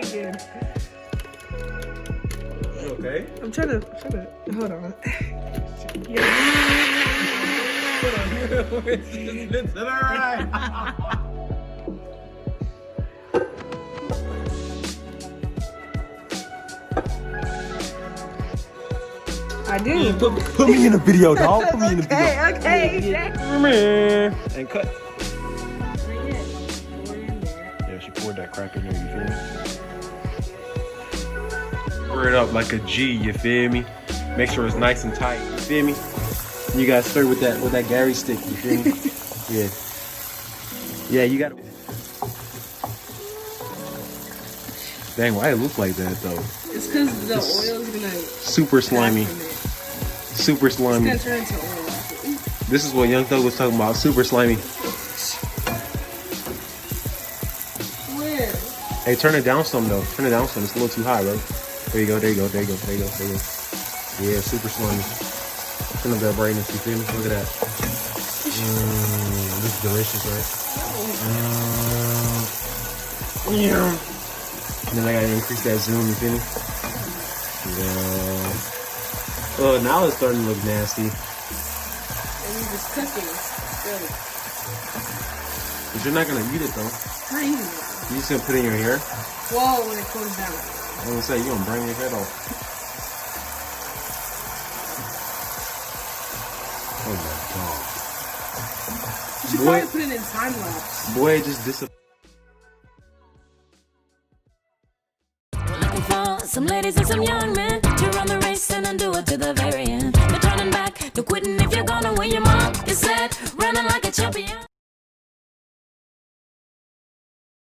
again. You okay? I'm trying to hold on. Yeah. Hold on. It's to the right. I do. Put me in a video, dog. Put me in a video. Okay. Come here. And cut. Yeah, she poured that crap in there, you feel me? Pour it up like a G, you feel me? Make sure it's nice and tight, you feel me? You gotta stir with that Gary stick, you feel me? Yeah. Yeah, you gotta. Dang, why it look like that though? It's because the oil's gonna super slimy. Super slimy. it's gonna turn into oil. This is what Young Thug was talking about. Super slimy. Where? Hey, turn it down some though. Turn it down some. It's a little too high, bro. There you go. There you go. There you go. There you go. There you go. Yeah, super slimy. Turn up that brightness. You feel me? Look at that. This is delicious, right? Yeah. And then I gotta increase that zoom. You feel me? Yeah. Oh, now it's starting to look nasty. And you're just cooking. Good. But you're not gonna eat it though. How you eat it? You just gonna put it in your hair? Well, when it cools down. I'm gonna say you're gonna burn your head off. Oh my god. You should probably put it in time lapse. Boy, it just disappeared. Some ladies and some young men to run the race and undo it to the very end. No turning back, no quitting if you're gonna win your mark. You said, running like a champion.